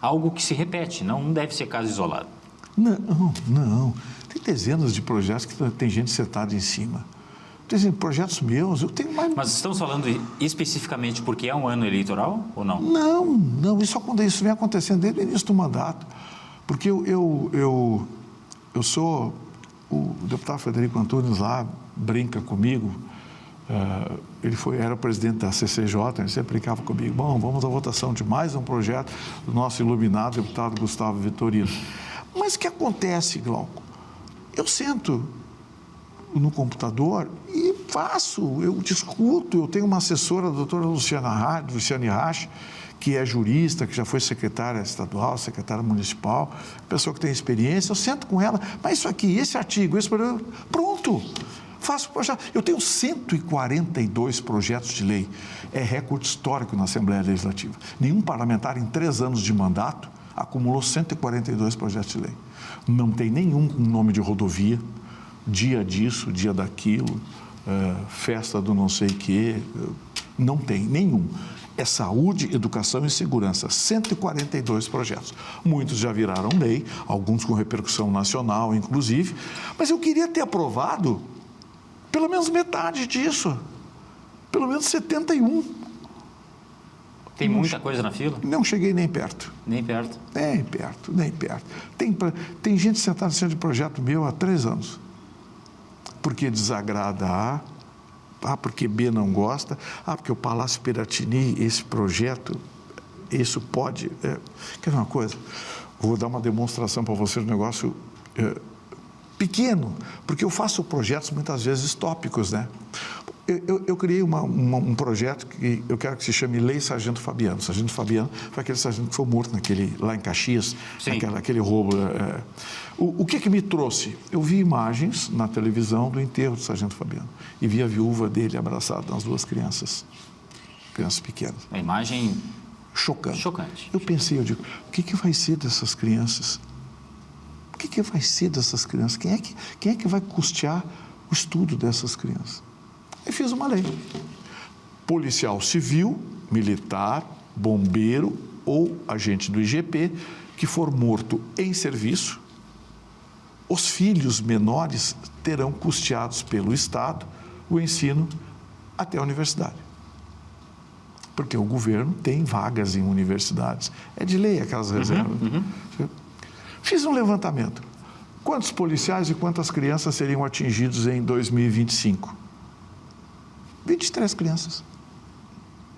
[SPEAKER 1] algo que se repete, não deve ser caso isolado.
[SPEAKER 2] Não. Tem dezenas de projetos que tem gente sentada em cima. Tem projetos meus, eu tenho mais...
[SPEAKER 1] Mas estamos falando especificamente porque é um ano eleitoral ou não?
[SPEAKER 2] Não, isso vem acontecendo desde o início do mandato. Porque eu sou... O deputado Frederico Antunes lá brinca comigo, ele era o presidente da CCJ, ele sempre brincava comigo, bom, vamos à votação de mais um projeto do nosso iluminado deputado Gustavo Vitorino. Mas o que acontece, Glauco? Eu sento no computador e eu discuto, eu tenho uma assessora, a doutora Luciane Rasch, que é jurista, que já foi secretária estadual, secretária municipal, pessoa que tem experiência, eu sento com ela, mas isso aqui, esse artigo, pronto, faço projeto. Eu tenho 142 projetos de lei, é recorde histórico na Assembleia Legislativa. Nenhum parlamentar em 3 anos de mandato acumulou 142 projetos de lei. Não tem nenhum com nome de rodovia, dia disso, dia daquilo, festa do não sei o quê, não tem nenhum. É saúde, educação e segurança, 142 projetos. Muitos já viraram lei, alguns com repercussão nacional, inclusive, mas eu queria ter aprovado pelo menos metade disso, pelo menos 71.
[SPEAKER 1] Tem muita coisa na fila?
[SPEAKER 2] Não cheguei nem perto.
[SPEAKER 1] Nem perto?
[SPEAKER 2] Nem perto. Tem gente sentada em cima de projeto meu há 3 anos, porque desagrada A, porque B não gosta, porque o Palácio Piratini, esse projeto, isso pode... Quer ver uma coisa? Vou dar uma demonstração para vocês de um negócio pequeno, porque eu faço projetos muitas vezes tópicos, né? Eu criei um projeto que eu quero que se chame Lei Sargento Fabiano. Sargento Fabiano foi aquele sargento que foi morto lá em Caxias, aquele roubo. O que me trouxe? Eu vi imagens na televisão do enterro do Sargento Fabiano e vi a viúva dele abraçada nas 2 crianças pequenas.
[SPEAKER 1] A imagem...
[SPEAKER 2] Chocante. Eu pensei, eu digo, o que vai ser dessas crianças? O que vai ser dessas crianças? Quem é que vai custear o estudo dessas crianças? E fiz uma lei. Policial civil, militar, bombeiro ou agente do IGP que for morto em serviço, os filhos menores terão custeados pelo Estado o ensino até a universidade. Porque o governo tem vagas em universidades. É de lei aquelas reservas. Fiz um levantamento. Quantos policiais e quantas crianças seriam atingidos em 2025? 23 crianças.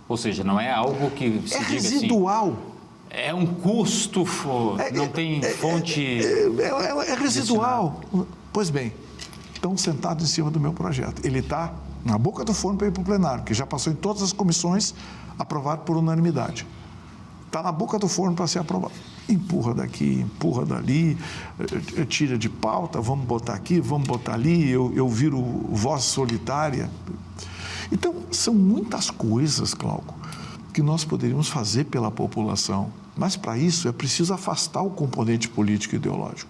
[SPEAKER 1] Ou seja, não é algo que se diga
[SPEAKER 2] residual.
[SPEAKER 1] Assim, é um custo, não tem fonte...
[SPEAKER 2] É residual. Pois bem, estão sentados em cima do meu projeto. Ele está na boca do forno para ir para o plenário, que já passou em todas as comissões, aprovado por unanimidade. Está na boca do forno para ser aprovado. Empurra daqui, empurra dali, tira de pauta, vamos botar aqui, vamos botar ali, eu viro voz solitária. Então, são muitas coisas, Glauco, que nós poderíamos fazer pela população, mas para isso é preciso afastar o componente político e ideológico.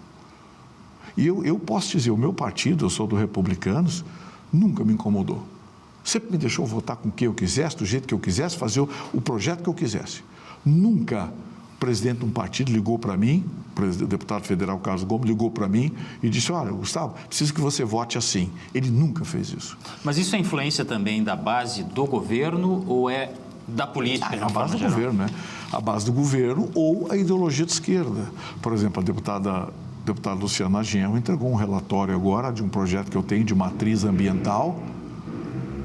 [SPEAKER 2] E eu posso dizer, o meu partido, eu sou do Republicanos, nunca me incomodou. Sempre me deixou votar com quem eu quisesse, do jeito que eu quisesse, fazer o projeto que eu quisesse. Nunca o presidente de um partido ligou para mim, o deputado federal Carlos Gomes ligou para mim e disse, olha, Gustavo, preciso que você vote assim. Ele nunca fez isso.
[SPEAKER 1] Mas isso é influência também da base do governo ou é da política?
[SPEAKER 2] É a base do governo, né? A base do governo ou a ideologia de esquerda. Por exemplo, a deputada Luciana Genro entregou um relatório agora de um projeto que eu tenho de matriz ambiental,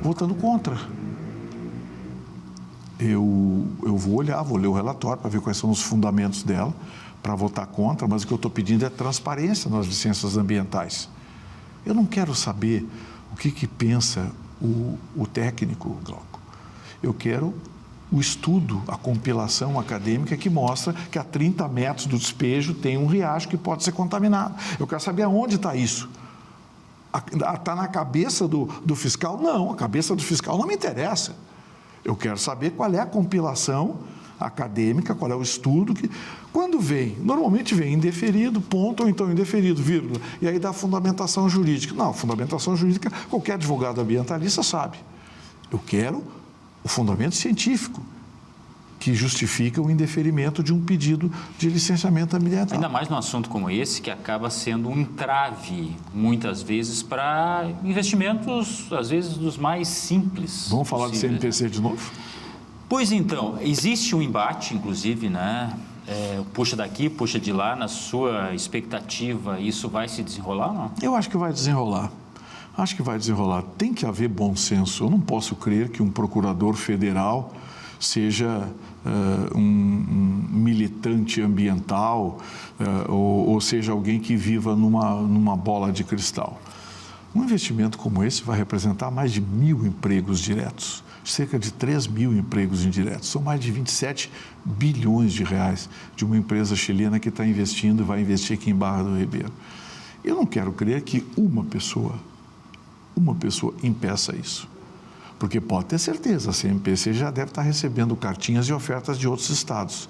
[SPEAKER 2] votando contra. Eu vou ler o relatório para ver quais são os fundamentos dela, para votar contra, mas o que eu estou pedindo é transparência nas licenças ambientais. Eu não quero saber o que pensa o técnico, Glauco. Eu quero o estudo, a compilação acadêmica que mostra que a 30 metros do despejo tem um riacho que pode ser contaminado. Eu quero saber aonde está isso. Está na cabeça do fiscal? Não, a cabeça do fiscal não me interessa. Eu quero saber qual é a compilação acadêmica, qual é o estudo que... Quando vem, normalmente vem indeferido, ponto, ou então indeferido, vírgula, e aí dá fundamentação jurídica. Não, fundamentação jurídica, qualquer advogado ambientalista sabe. Eu quero o fundamento científico que justifica o indeferimento de um pedido de licenciamento ambiental.
[SPEAKER 1] Ainda mais num assunto como esse, que acaba sendo um entrave, muitas vezes, para investimentos, às vezes, dos mais simples.
[SPEAKER 2] Vamos falar de CMPC de novo?
[SPEAKER 1] Pois então, existe um embate, inclusive, né? Puxa daqui, puxa de lá, na sua expectativa, isso vai se desenrolar ou não?
[SPEAKER 2] Eu acho que vai desenrolar. Acho que vai desenrolar. Tem que haver bom senso. Eu não posso crer que um procurador federal seja um militante ambiental ou seja alguém que viva numa bola de cristal. Um investimento como esse vai representar mais de 1.000 empregos diretos, cerca de 3.000 empregos indiretos. São mais de 27 bilhões de reais de uma empresa chilena que está investindo e vai investir aqui em Barra do Ribeiro. Eu não quero crer que uma pessoa impeça isso. Porque pode ter certeza, a CMPC já deve estar recebendo cartinhas e ofertas de outros estados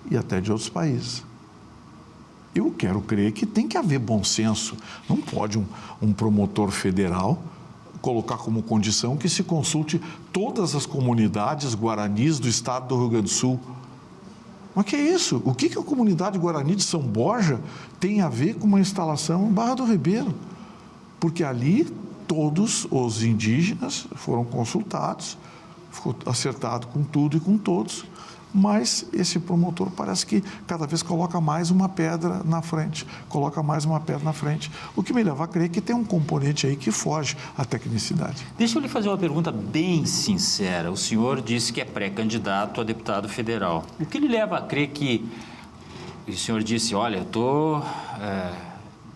[SPEAKER 2] e até de outros países. Eu quero crer que tem que haver bom senso. Não pode um promotor federal colocar como condição que se consulte todas as comunidades guaranis do estado do Rio Grande do Sul. Mas que é isso? O que a comunidade guarani de São Borja tem a ver com uma instalação em Barra do Ribeiro? Porque ali todos os indígenas foram consultados, ficou acertado com tudo e com todos, mas esse promotor parece que cada vez coloca mais uma pedra na frente, o que me leva a crer que tem um componente aí que foge à tecnicidade.
[SPEAKER 1] Deixa eu lhe fazer uma pergunta bem sincera. O senhor disse que é pré-candidato a deputado federal. O que lhe leva a crer que... O senhor disse, olha, eu estou...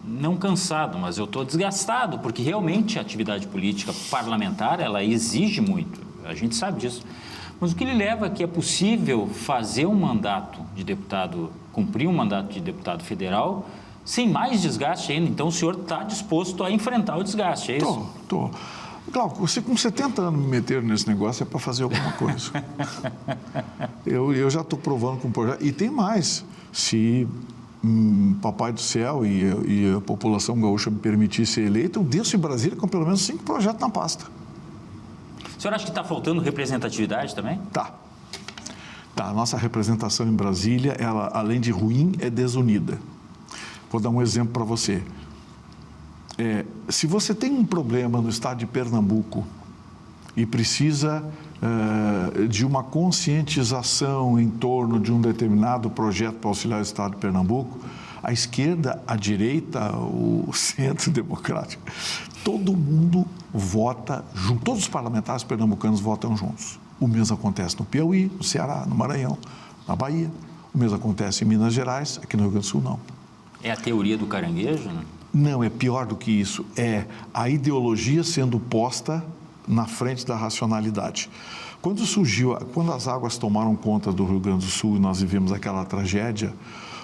[SPEAKER 1] não cansado, mas eu estou desgastado, porque realmente a atividade política parlamentar, ela exige muito, a gente sabe disso. Mas o que lhe leva a que é possível fazer um mandato de deputado, cumprir um mandato de deputado federal, sem mais desgaste ainda? Então o senhor está disposto a enfrentar o desgaste, é isso?
[SPEAKER 2] Estou. Glauco, você com 70 anos me meter nesse negócio é para fazer alguma coisa. eu já estou provando com o projeto. E tem mais, se... Papai do Céu e a população gaúcha me permitir ser eleito, eu desço em Brasília com pelo menos 5 projetos na pasta.
[SPEAKER 1] O senhor acha que está faltando representatividade também?
[SPEAKER 2] Tá. A nossa representação em Brasília, ela, além de ruim, é desunida. Vou dar um exemplo para você. Se você tem um problema no estado de Pernambuco e precisa de uma conscientização em torno de um determinado projeto para auxiliar o estado de Pernambuco, a esquerda, a direita, o centro democrático, todo mundo vota junto, todos os parlamentares pernambucanos votam juntos. O mesmo acontece no Piauí, no Ceará, no Maranhão, na Bahia. O mesmo acontece em Minas Gerais, aqui no Rio Grande do Sul não.
[SPEAKER 1] É a teoria do caranguejo, né?
[SPEAKER 2] Não, é pior do que isso. É a ideologia sendo posta na frente da racionalidade. Quando as águas tomaram conta do Rio Grande do Sul e nós vivemos aquela tragédia,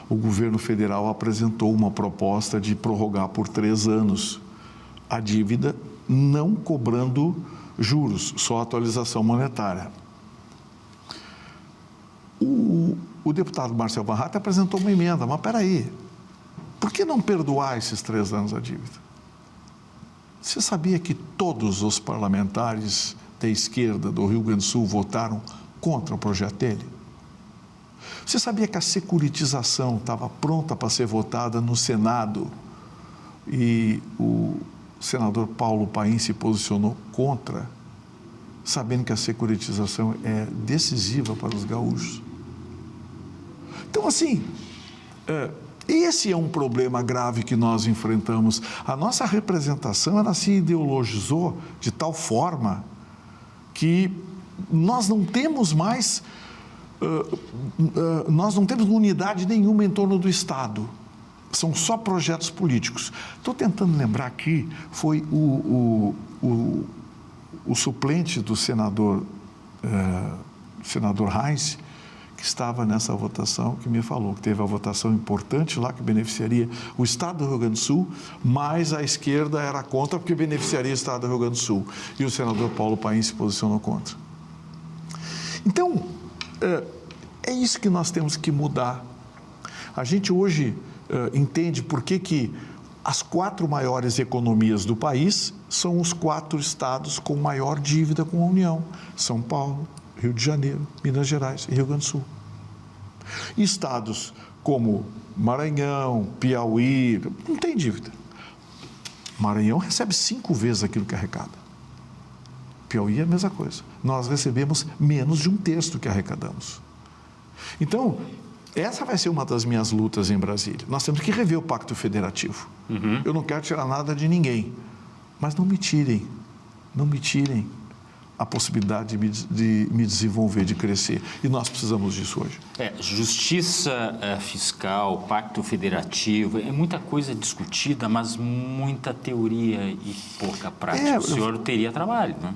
[SPEAKER 2] o governo federal apresentou uma proposta de prorrogar por 3 anos a dívida, não cobrando juros, só atualização monetária. O deputado Marcel Van Hatten apresentou uma emenda, mas espera aí, por que não perdoar esses 3 anos a dívida? Você sabia que todos os parlamentares da esquerda do Rio Grande do Sul votaram contra o projeto dele? Você sabia que a securitização estava pronta para ser votada no Senado e o senador Paulo Paim se posicionou contra, sabendo que a securitização é decisiva para os gaúchos? Então, assim, esse é um problema grave que nós enfrentamos. A nossa representação, ela se ideologizou de tal forma que nós não temos mais, unidade nenhuma em torno do Estado. São só projetos políticos. Estou tentando lembrar aqui, foi o o suplente do senador Heinz, que estava nessa votação, que me falou que teve a votação importante lá, que beneficiaria o Estado do Rio Grande do Sul, mas a esquerda era contra, porque beneficiaria o Estado do Rio Grande do Sul. E o senador Paulo Paim se posicionou contra. Então, é isso que nós temos que mudar. A gente hoje entende por que as 4 maiores economias do país são os 4 estados com maior dívida com a União: São Paulo, Rio de Janeiro, Minas Gerais e Rio Grande do Sul. E estados como Maranhão, Piauí, não tem dívida. Maranhão recebe 5 vezes aquilo que arrecada. Piauí é a mesma coisa. Nós recebemos menos de 1/3 do que arrecadamos. Então, essa vai ser uma das minhas lutas em Brasília. Nós temos que rever o Pacto Federativo. Eu não quero tirar nada de ninguém, mas não me tirem a possibilidade de me desenvolver, de crescer. E nós precisamos disso hoje.
[SPEAKER 1] Justiça fiscal, Pacto Federativo, é muita coisa discutida, mas muita teoria e pouca prática. O senhor teria trabalho, né?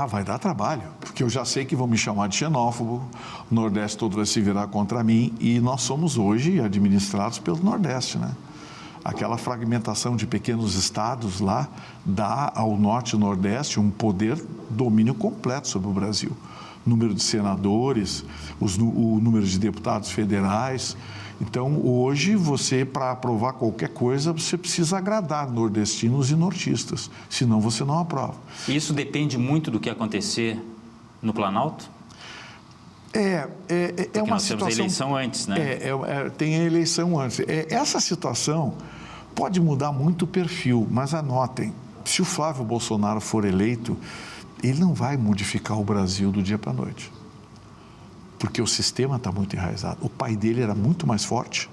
[SPEAKER 2] Vai dar trabalho, porque eu já sei que vão me chamar de xenófobo, o Nordeste todo vai se virar contra mim, e nós somos hoje administrados pelo Nordeste, né? Aquela fragmentação de pequenos estados lá dá ao Norte e Nordeste um poder, domínio completo sobre o Brasil. Número de senadores, o número de deputados federais. Então, hoje, para aprovar qualquer coisa, você precisa agradar nordestinos e nortistas, senão você não aprova.
[SPEAKER 1] E isso depende muito do que acontecer no Planalto?
[SPEAKER 2] Porque uma
[SPEAKER 1] nós
[SPEAKER 2] situação...
[SPEAKER 1] temos a eleição antes, né?
[SPEAKER 2] Tem a eleição antes. Essa situação pode mudar muito o perfil, mas anotem, se o Flávio Bolsonaro for eleito, ele não vai modificar o Brasil do dia para a noite. Porque o sistema está muito enraizado. O pai dele era muito mais forte,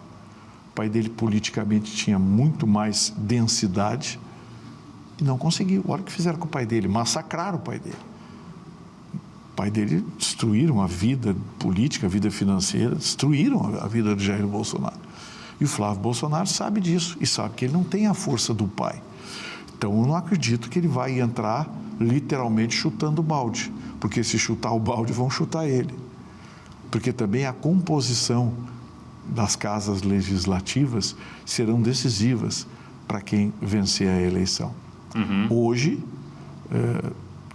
[SPEAKER 2] o pai dele politicamente tinha muito mais densidade e não conseguiu. Olha o que fizeram com o pai dele, massacraram o pai dele. O pai dele destruíram a vida política, a vida financeira, destruíram a vida de Jair Bolsonaro. E o Flávio Bolsonaro sabe disso e sabe que ele não tem a força do pai. Então, eu não acredito que ele vai entrar literalmente chutando o balde, porque se chutar o balde, vão chutar ele. Porque também a composição das casas legislativas serão decisivas para quem vencer a eleição. Hoje,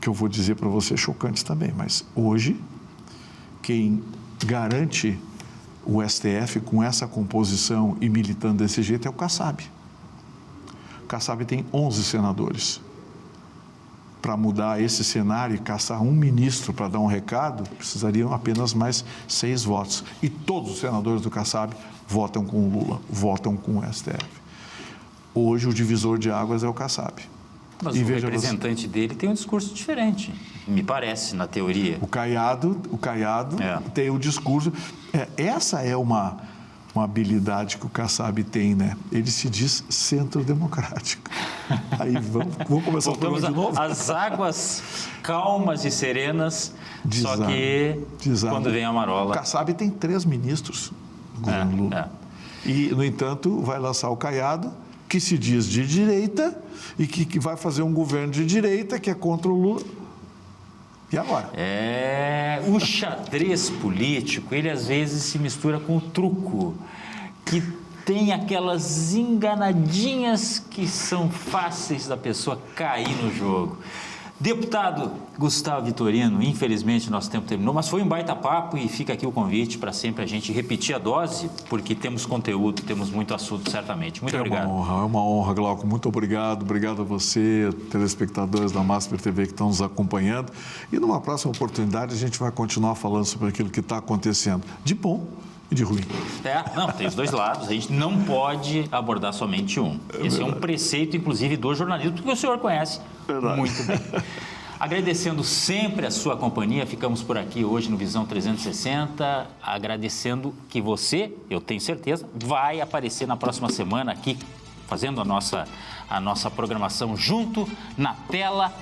[SPEAKER 2] que eu vou dizer para você, chocantes também, mas hoje, quem garante o STF com essa composição e militando desse jeito é o Kassab. O Kassab tem 11 senadores. Para mudar esse cenário e caçar um ministro para dar um recado, precisariam apenas mais 6 votos. E todos os senadores do Kassab votam com o Lula, votam com o STF. Hoje, o divisor de águas é o Kassab.
[SPEAKER 1] Mas o representante dele tem um discurso diferente, me parece, na teoria.
[SPEAKER 2] O Caiado tem o discurso... Essa é uma habilidade que o Kassab tem, né? Ele se diz centro-democrático. Aí vamos começar o programa de novo?
[SPEAKER 1] As águas calmas e serenas, só que quando vem a marola...
[SPEAKER 2] O Kassab tem 3 ministros no governo Lula. E, no entanto, vai lançar o Caiado, que se diz de direita e que vai fazer um governo de direita que é contra o Lula. E agora?
[SPEAKER 1] O xadrez político, ele às vezes se mistura com o truco, que tem aquelas enganadinhas que são fáceis da pessoa cair no jogo. Deputado Gustavo Vitorino, infelizmente nosso tempo terminou, mas foi um baita papo e fica aqui o convite para sempre a gente repetir a dose, porque temos conteúdo, temos muito assunto, certamente. Muito obrigado.
[SPEAKER 2] É uma honra, Glauco. Muito obrigado. Obrigado a você, telespectadores da Masper TV que estão nos acompanhando. E numa próxima oportunidade a gente vai continuar falando sobre aquilo que está acontecendo, de bom e de ruim.
[SPEAKER 1] Tem os dois lados, a gente não pode abordar somente um. Esse é um preceito, inclusive, do jornalismo, que o senhor conhece muito bem. Agradecendo sempre a sua companhia, ficamos por aqui hoje no Visão 360, agradecendo que você, eu tenho certeza, vai aparecer na próxima semana aqui, fazendo a nossa programação junto na tela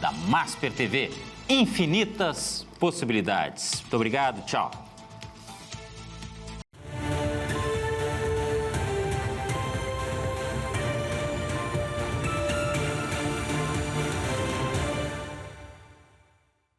[SPEAKER 1] da Masper TV. Infinitas possibilidades. Muito obrigado, tchau.